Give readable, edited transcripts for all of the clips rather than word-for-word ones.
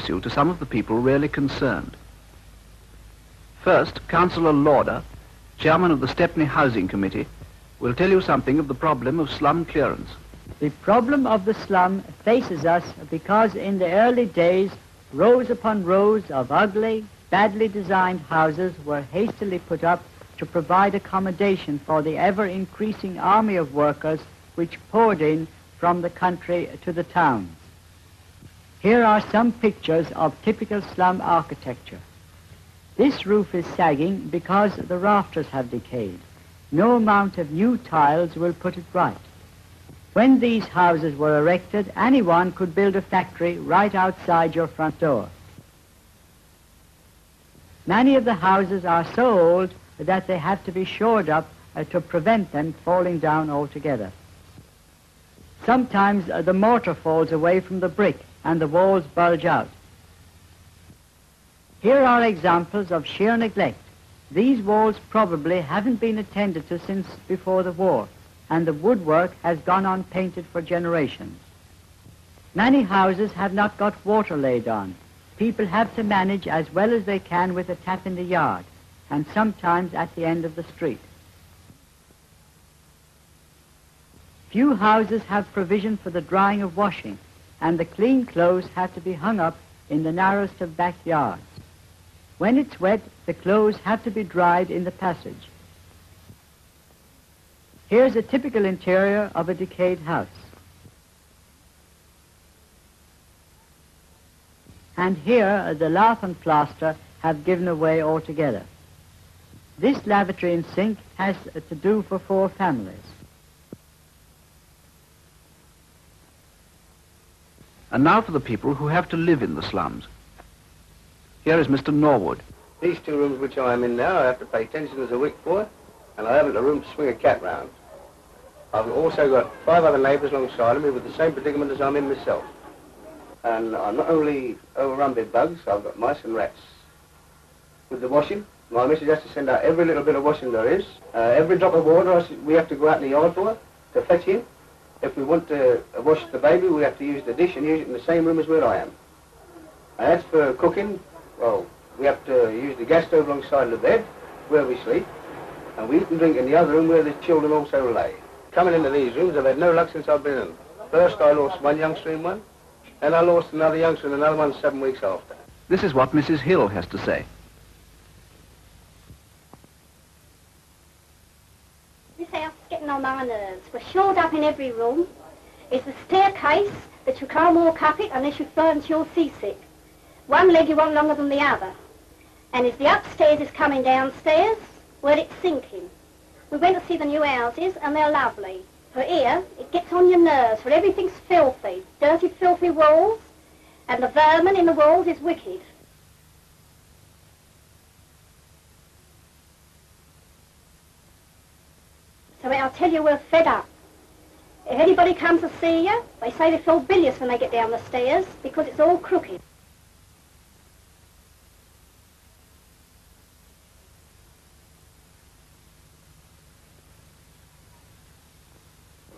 introduce you to some of the people really concerned. First, Councillor Lauder, Chairman of the Stepney Housing Committee, will tell you something of the problem of slum clearance. The problem of the slum faces us because in the early days, rows upon rows of ugly, badly designed houses were hastily put up to provide accommodation for the ever-increasing army of workers which poured in from the country to the towns. Here are some pictures of typical slum architecture. This roof is sagging because the rafters have decayed. No amount of new tiles will put it right. When these houses were erected, anyone could build a factory right outside your front door. Many of the houses are so old that they have to be shored up to prevent them falling down altogether. Sometimes the mortar falls away from the brick and the walls bulge out. Here are examples of sheer neglect. These walls probably haven't been attended to since before the war, and the woodwork has gone unpainted for generations. Many houses have not got water laid on. People have to manage as well as they can with a tap in the yard, and sometimes at the end of the street. Few houses have provision for the drying of washing, and the clean clothes have to be hung up in the narrowest of backyards. When it's wet, the clothes have to be dried in the passage. Here's a typical interior of a decayed house. And here the lath and plaster have given away altogether. This lavatory and sink has to do for 4 families. And now for the people who have to live in the slums. Here is Mr. Norwood. These 2 rooms which I am in now, I have to pay 10 shillings a week for, and I haven't a room to swing a cat round. I've also got 5 other neighbours alongside of me with the same predicament as I'm in myself. And I'm not only overrun with bugs, I've got mice and rats. With the washing, my missus has to send out every little bit of washing there is. Every drop of water we have to go out in the yard for to fetch in. If we want to wash the baby, we have to use the dish and use it in the same room as where I am. And as for cooking, well, we have to use the gas stove alongside the bed where we sleep, and we eat and drink in the other room where the children also lay. Coming into these rooms, I've had no luck since I've been in. First I lost 1 youngster in one, and I lost another youngster in another one 7 weeks after. This is what Mrs. Hill has to say. This house is getting on my nerves. We're shored up in every room. It's a staircase that you can't walk up it unless you feel until you're seasick. One leg you want longer than the other. And as the upstairs is coming downstairs, well, it's sinking. We went to see the new houses, and they're lovely. For here, it gets on your nerves, for everything's filthy. Dirty, filthy walls, and the vermin in the walls is wicked. So I'll tell you, we're fed up. If anybody comes to see you, they say they feel bilious when they get down the stairs, because it's all crooked.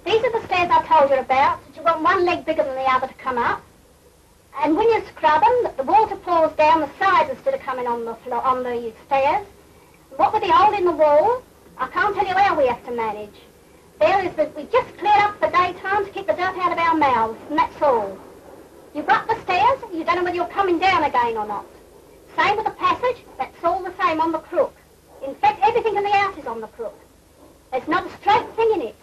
These are the stairs I told you about. You want one leg bigger than the other to come up. And when you scrub them, the water pours down the sides instead of coming on the floor, on the stairs. What with the hole in the wall, I can't tell you how we have to manage. There is that we just cleared up for daytime to keep the dirt out of our mouths, and that's all. You go up the stairs, you don't know whether you're coming down again or not. Same with the passage, that's all the same on the crook. In fact, everything in the house is on the crook. There's not a straight thing in it.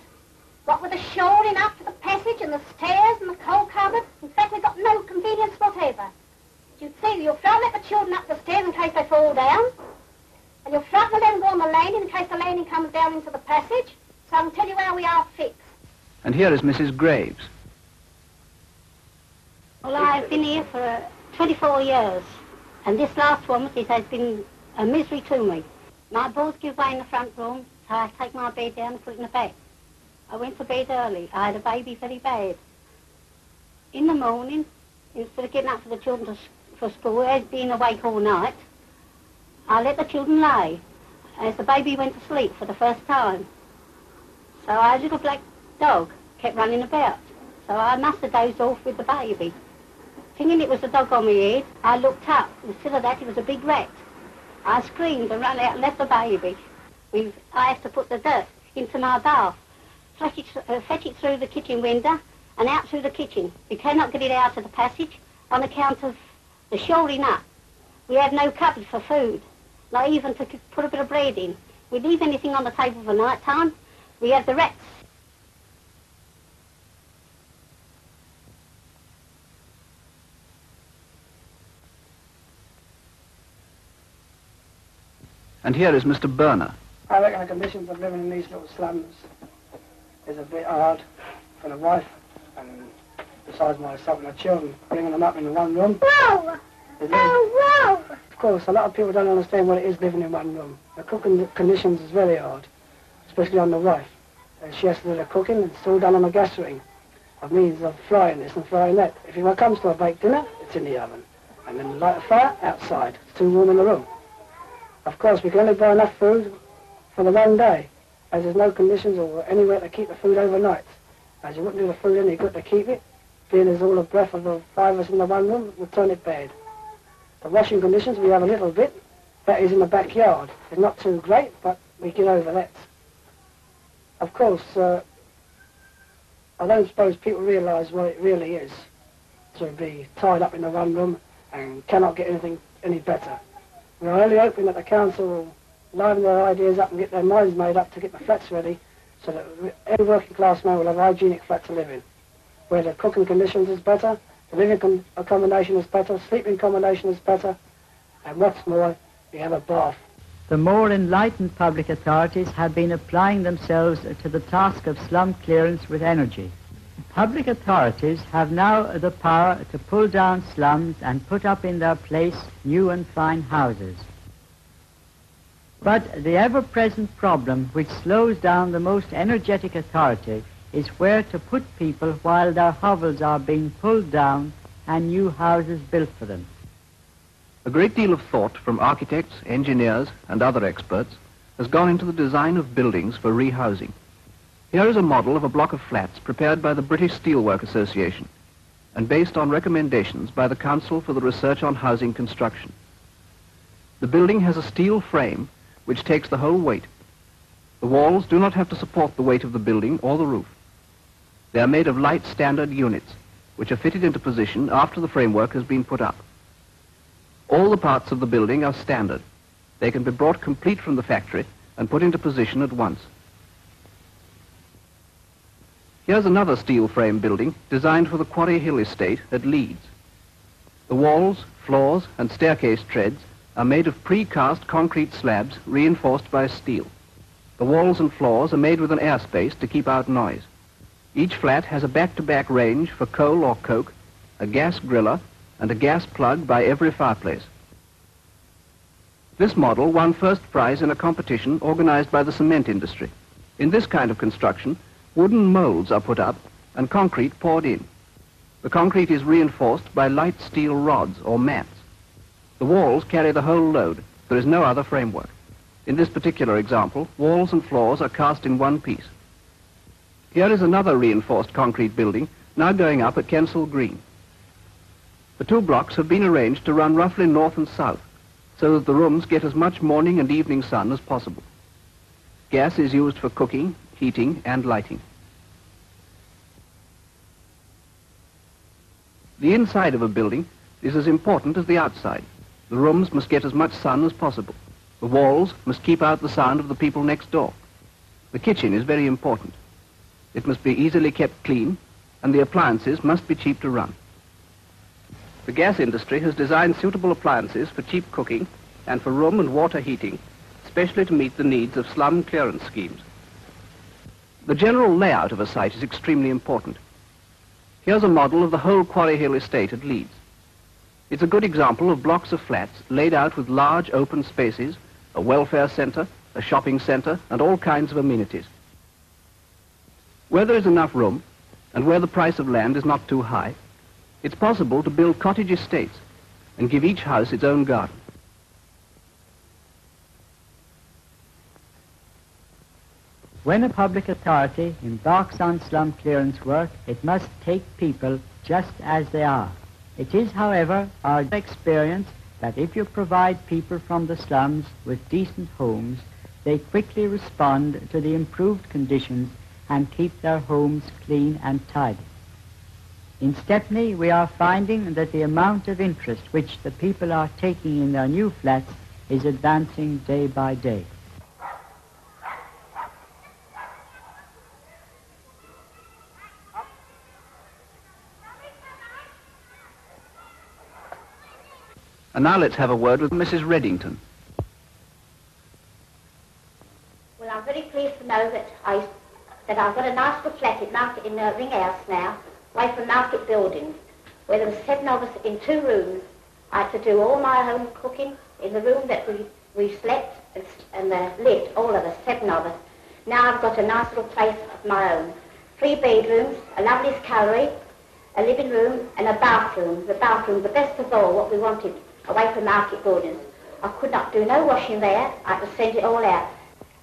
What with the shoring up to the passage and the stairs and the coal cupboard, in fact, we've got no convenience whatever. You'd see, you'll throw let the children up the stairs in case they fall down, and you'll frighten them go on the landing in case the landing comes down into the passage, so I can tell you how we are fixed. And here is Mrs. Graves. Well, I've been here for 24 years, and this last one has been a misery to me. My balls give way in the front room, so I take my bed down and put it in the back. I went to bed early. I had a baby very bad. In the morning, instead of getting up for the children for school, as being awake all night, I let the children lie as the baby went to sleep for the first time. So our little black dog kept running about. So I must have dozed off with the baby thinking it was a dog on my head, I looked up. Instead of that, it was a big rat. I screamed and ran out and left the baby. I had to put the dirt into my bath, fetch it through the kitchen window and out through the kitchen. We cannot get it out of the passage on account of the shoring up. We had no cupboard for food, not even to put a bit of bread in. We'd leave anything on the table for night time. We had the rats. And here is Mr. Burner. I reckon the conditions of living in these little slums is a bit hard for the wife, and besides myself and the children, bringing them up in one room. Whoa! Oh, whoa! Of course, a lot of people don't understand what it is living in one room. The cooking conditions is very hard, especially on the wife. She has to do the cooking, and it's all done on a gas ring, of means of frying this and frying that. If it comes to a baked dinner, it's in the oven. And then light a fire outside. It's too warm in the room. Of course, we can only buy enough food for the one day, as there's no conditions or anywhere to keep the food overnight. As you wouldn't do the food in, you've got to keep it. Being there's all the breath of the 5 of us in the one room, would turn it bad. The washing conditions, we have a little bit. That is in the backyard. It's not too great, but we get over that. Of course, I don't suppose people realise what it really is to be tied up in the one room and cannot get anything any better. We're only hoping that the council will liven their ideas up and get their minds made up to get the flats ready so that every working class man will have a hygienic flat to live in, where the cooking conditions is better, the living accommodation is better, sleeping accommodation is better, and what's more, we have a bath. The more enlightened public authorities have been applying themselves to the task of slum clearance with energy. Public authorities have now the power to pull down slums and put up in their place new and fine houses. But the ever-present problem which slows down the most energetic authority is where to put people while their hovels are being pulled down and new houses built for them. A great deal of thought from architects, engineers, and other experts has gone into the design of buildings for rehousing. Here is a model of a block of flats prepared by the British Steelwork Association and based on recommendations by the Council for the Research on Housing Construction. The building has a steel frame which takes the whole weight. The walls do not have to support the weight of the building or the roof. They are made of light standard units which are fitted into position after the framework has been put up. All the parts of the building are standard. They can be brought complete from the factory and put into position at once. Here's another steel frame building designed for the Quarry Hill estate at Leeds. The walls, floors and staircase treads are made of precast concrete slabs reinforced by steel. The walls and floors are made with an airspace to keep out noise. Each flat has a back-to-back range for coal or coke, a gas griller and a gas plug by every fireplace. This model won first prize in a competition organized by the cement industry. In this kind of construction, wooden molds are put up and concrete poured in. The concrete is reinforced by light steel rods or mats. The walls carry the whole load. There is no other framework. In this particular example, walls and floors are cast in one piece. Here is another reinforced concrete building now going up at Kensal Green. The two blocks have been arranged to run roughly north and south so that the rooms get as much morning and evening sun as possible. Gas is used for cooking, heating and lighting. The inside of a building is as important as the outside. The rooms must get as much sun as possible. The walls must keep out the sound of the people next door. The kitchen is very important. It must be easily kept clean and the appliances must be cheap to run. The gas industry has designed suitable appliances for cheap cooking and for room and water heating, especially to meet the needs of slum clearance schemes. The general layout of a site is extremely important. Here's a model of the whole Quarry Hill estate at Leeds. It's a good example of blocks of flats laid out with large open spaces, a welfare centre, a shopping centre, and all kinds of amenities. Where there is enough room, and where the price of land is not too high, it's possible to build cottage estates and give each house its own garden. When a public authority embarks on slum clearance work, it must take people just as they are. It is, however, our experience that if you provide people from the slums with decent homes, they quickly respond to the improved conditions and keep their homes clean and tidy. In Stepney, we are finding that the amount of interest which the people are taking in their new flats is advancing day by day. And now let's have a word with Mrs. Reddington. Well, I'm very pleased to know that I've got a nice little flat in Ring House now, away from Market Buildings, where there were 7 of us in 2 rooms. I had to do all my home cooking in the room that we slept and lived, all of us, 7 of us. Now I've got a nice little place of my own. 3 bedrooms, a lovely scullery, a living room and a bathroom. The bathroom, the best of all, what we wanted, away from Market Buildings. I could not do no washing there. I had to send it all out.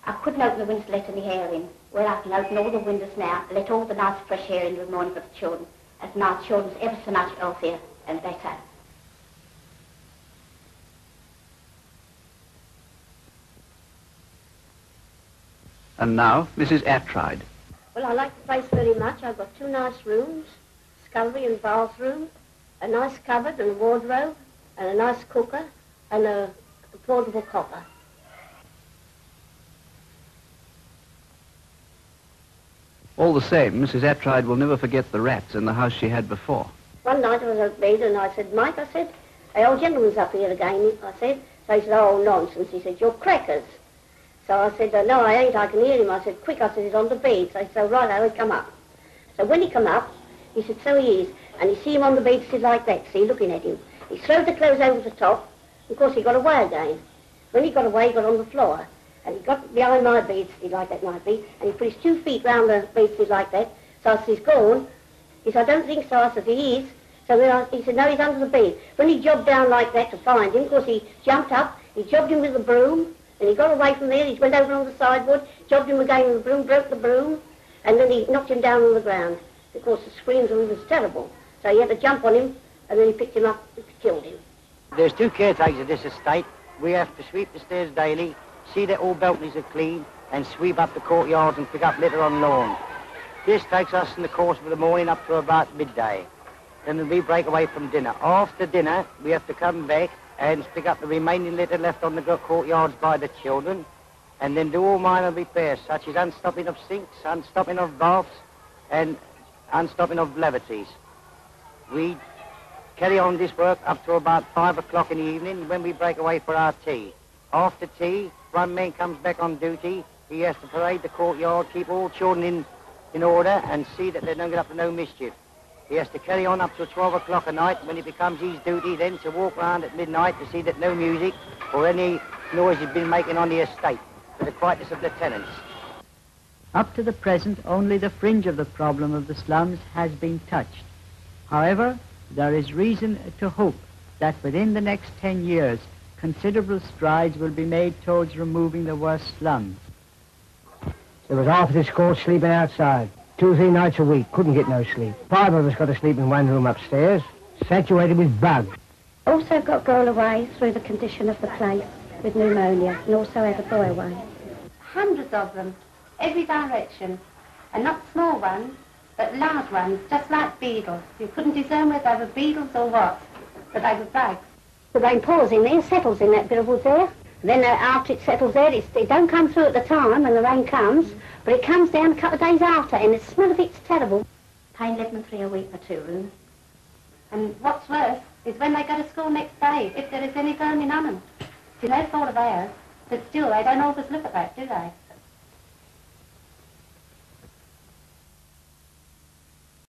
I couldn't open the windows to let any air in. Well, I can open all the windows now, let all the nice fresh air in the morning for the children, as my children's ever so much healthier and better. And now, Mrs. Atride. Well, I like the place very much. I've got 2 nice rooms, scullery and bathroom, a nice cupboard and a wardrobe, and a nice cooker, and a portable copper. All the same, Mrs. Atride will never forget the rats in the house she had before. One night I was at bed and I said, Mike, I said, the old gentleman's up here again, I said. So he said, oh, nonsense. He said, you're crackers. So I said, no, I ain't, I can hear him. I said, quick, I said, he's on the bed. So he said, right, I'll come up. So when he come up, he said, so he is. And you see him on the bed, sit like that, see, looking at him. He throwed the clothes over the top. Of course, he got away again. When he got away, he got on the floor. And he got behind my bedstead like that might be, and he put his 2 feet round the bedstead like that. So I said, he's gone. He said, I don't think so. I said, he is. So then he said, no, he's under the bed. When he jobbed down like that to find him, of course, he jumped up, he jobbed him with the broom, and he got away from there, he went over on the sideboard, jobbed him again with the broom, broke the broom, and then he knocked him down on the ground. Of course, the screams of him was terrible. So he had to jump on him, and then he picked him up and killed him. There's 2 caretakers of this estate. We have to sweep the stairs daily, see that all balconies are clean, and sweep up the courtyards and pick up litter on lawn. This takes us in the course of the morning up to about midday. Then we break away from dinner. After dinner, we have to come back and pick up the remaining litter left on the courtyards by the children, and then do all minor repairs, such as unstopping of sinks, unstopping of baths, and unstopping of lavatories. We carry on this work up to about 5 o'clock in the evening when we break away for our tea. After tea, one man comes back on duty. He has to parade the courtyard, keep all children in order, and see that they don't get up to no mischief. He has to carry on up to 12 o'clock at night when it becomes his duty then to walk round at midnight to see that no music or any noise has been making on the estate for the quietness of the tenants. Up to the present, only the fringe of the problem of the slums has been touched. However, there is reason to hope that within the next 10 years, considerable strides will be made towards removing the worst slums. There was half of the school sleeping outside. 2 or 3 nights a week, couldn't get no sleep. 5 of us got to sleep in one room upstairs, saturated with bugs. Also got girl away through the condition of the place with pneumonia, and also had a boy away. Hundreds of them, every direction, and not small ones, but large ones, just like beetles. You couldn't discern whether they were beetles or what, but they were bugs. The rain pours in there, settles in that bit of wood there. Then after it settles there, it don't come through at the time when the rain comes, but it comes down a couple of days after, and the smell of it's terrible. Paying £11.3 a week for 2 rooms. And what's worse is when they go to school next day, if there is any burning on them. It's no fault of ours, but still, they don't always look at that, do they?